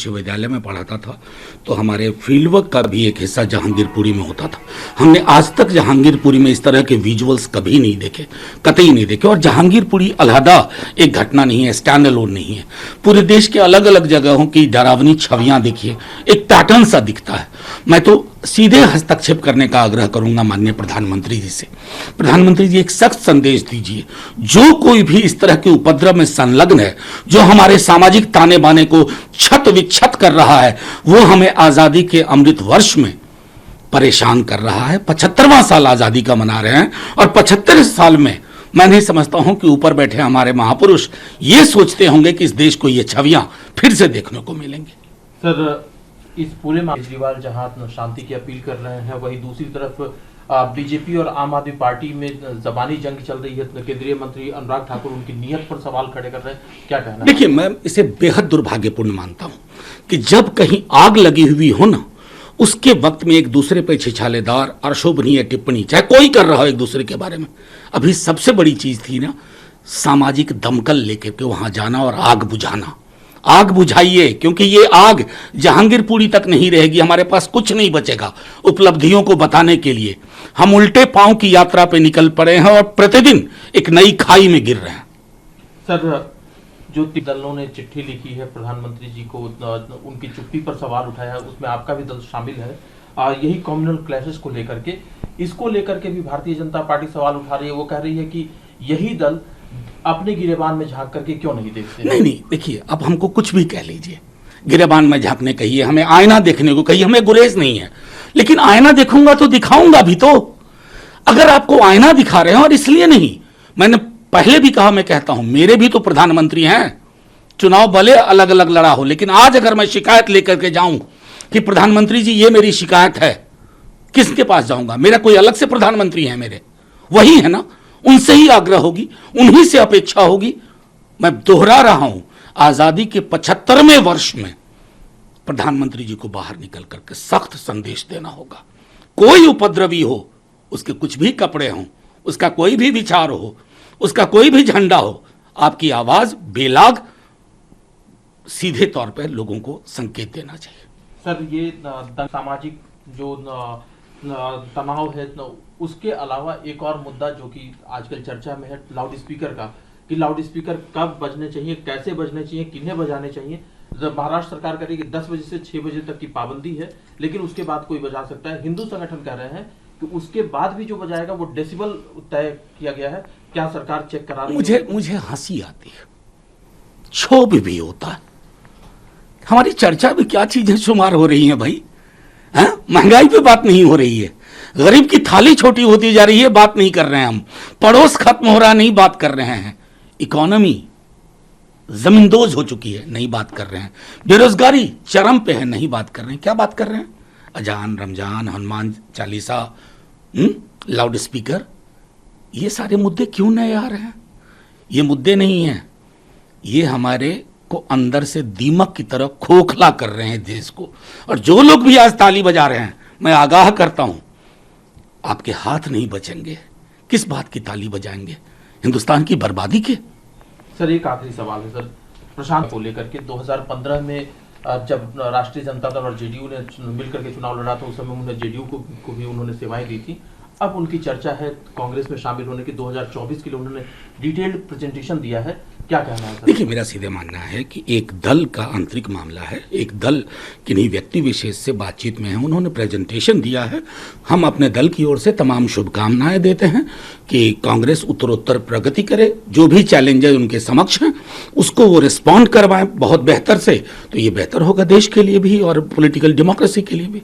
विश्वविद्यालय में पढ़ाता था तो हमारे फील्डवर्क का भी एक हिस्सा जहांगीरपुरी में होता था। हमने आज तक जहांगीरपुरी में इस तरह के विजुअल्स कभी नहीं देखे, कतई नहीं देखे। और जहांगीरपुरी अलहदा एक घटना नहीं है, स्टैंड अलोन नहीं है। पूरे देश के अलग अलग जगहों की डरावनी छवियां देखिए, एक पैटर्न सा दिखता है। मैं तो सीधे हस्तक्षेप करने का आग्रह करूंगा माननीय प्रधानमंत्री जी से। प्रधानमंत्री जी, एक सख्त संदेश दीजिए, जो कोई भी इस तरह के उपद्रव में संलग्न है, जो हमारे सामाजिक ताने बाने को छत विक्षत कर रहा है, वो हमें आजादी के अमृत वर्ष में परेशान कर रहा है। 75वां साल आजादी का मना रहे हैं और 75 साल में मैं नहीं समझता हूं कि ऊपर बैठे हमारे महापुरुष ये सोचते होंगे कि इस देश को ये छवियां फिर से देखने को मिलेंगी। सर, इस पूरे केजरीवाल जहां शांति की अपील कर रहे हैं, वहीं दूसरी तरफ बीजेपी और आम आदमी पार्टी में जबानी जंग चल रही है। केंद्रीय मंत्री अनुराग ठाकुर उनकी नीयत पर सवाल खड़े कर रहे हैं, क्या कहना है? देखिए, मैं इसे बेहद दुर्भाग्यपूर्ण मानता हूं कि जब कहीं आग लगी हुई हो ना, उसके वक्त में एक दूसरे पर छिछालेदार अशोभनीय टिप्पणी चाहे कोई कर रहा हो एक दूसरे के बारे में। अभी सबसे बड़ी चीज थी ना, सामाजिक दमकल लेकर के वहां जाना और आग बुझाना। आग बुझाइए, क्योंकि ये आग जहांगीरपुरी तक नहीं रहेगी। हमारे पास कुछ नहीं बचेगा उपलब्धियों को बताने के लिए। हम उल्टे पांव की यात्रा पे निकल पड़े हैं और प्रतिदिन एक नई खाई में गिर रहे हैं। सर, जो दलों ने चिट्ठी लिखी है प्रधानमंत्री जी को, उनकी चुप्पी पर सवाल उठाया है, उसमें आपका भी दल शामिल है। यही कम्युनल क्लैशेस को लेकर के, इसको लेकर के भी भारतीय जनता पार्टी सवाल उठा रही है। वो कह रही है कि यही दल अपने गिरेबान में झांक करके क्यों नहीं देखते? नहीं, देखिए, अब हमको कुछ भी कह लीजिए, गिरेबान में झांकने कहिए, हमें आईना देखने को कहिए, हमें गुरेज नहीं है। लेकिन आईना देखूंगा तो दिखाऊंगा भी तो। अगर आपको आईना दिखा रहे हैं, और इसलिए नहीं, मैंने पहले भी कहा, मैं कहता हूं, मेरे भी तो प्रधानमंत्री हैं, चुनाव भले अलग अलग लड़ा हो, लेकिन आज अगर मैं शिकायत लेकर के जाऊं कि प्रधानमंत्री जी ये मेरी शिकायत है, किसके पास जाऊंगा? मेरा कोई अलग से प्रधानमंत्री है? मेरे वही है ना, उनसे ही आग्रह होगी, उन्हीं से अपेक्षा होगी। मैं दोहरा रहा हूं, आजादी के 75वें वर्ष में प्रधानमंत्री जी को बाहर निकल करके सख्त संदेश देना होगा। कोई उपद्रवी हो, उसके कुछ भी कपड़े हों, उसका कोई भी विचार हो, उसका कोई भी झंडा हो, आपकी आवाज बेलाग सीधे तौर पर लोगों को संकेत देना चाहिए। सर, ये सामाजिक जो तनाव है, उसके अलावा एक और मुद्दा जो कि आजकल चर्चा में है, लाउड स्पीकर का, कि लाउड स्पीकर कब बजने चाहिए, कैसे बजने चाहिए, किन्हें बजाने चाहिए। महाराष्ट्र सरकार कह रही है कि 10 बजे से 6 बजे तक की पाबंदी है, लेकिन उसके बाद कोई बजा सकता है। हिंदू संगठन कह रहे हैं कि उसके बाद भी जो बजाएगा वो डेसिबल तय किया गया है। क्या सरकार चेक करा रही है? मुझे हंसी आती है, क्षोभ भी होता है। हमारी चर्चा भी क्या चीजें शुमार हो रही हैं भाई? महंगाई पे बात नहीं हो रही है, गरीब की थाली छोटी होती जा रही है, बात नहीं कर रहे हैं हम। पड़ोस खत्म हो रहा, नहीं बात कर रहे हैं। इकोनॉमी जमींदोज हो चुकी है, नहीं बात कर रहे हैं। बेरोजगारी चरम पे है, नहीं बात कर रहे हैं। क्या बात कर रहे हैं? अजान, रमजान, हनुमान चालीसा, लाउड स्पीकर, ये सारे मुद्दे क्यों नए आ रहे हैं? ये मुद्दे नहीं हैं, ये हमारे को अंदर से दीमक की तरह खोखला कर रहे हैं देश को। और जो लोग भी आज ताली बजा रहे हैं, मैं आगाह करता हूं, आपके हाथ नहीं बचेंगे। किस बात की ताली बजाएंगे? हिंदुस्तान की बर्बादी के। सर, एक आखिरी सवाल है सर, प्रशांत को लेकर के 2015 में जब राष्ट्रीय जनता दल और जेडीयू ने मिलकर के चुनाव लड़ा था, उस समय उन्होंने जेडीयू को भी उन्होंने सेवाएं दी थी। अब उनकी चर्चा है कांग्रेस में शामिल होने की, 2024 के लिए उन्होंने डिटेल्ड प्रेजेंटेशन दिया है। क्या कहना है? देखिए, मेरा सीधे मानना है कि एक दल का आंतरिक मामला है, एक दल किन्हीं व्यक्ति विशेष से बातचीत में है, उन्होंने प्रेजेंटेशन दिया है। हम अपने दल की ओर से तमाम शुभकामनाएं देते हैं कि कांग्रेस उत्तरोत्तर प्रगति करे। जो भी चैलेंजेस उनके समक्ष हैं उसको वो रिस्पॉन्ड करवाएं बहुत बेहतर से, तो ये बेहतर होगा देश के लिए भी और पॉलिटिकल डेमोक्रेसी के लिए भी।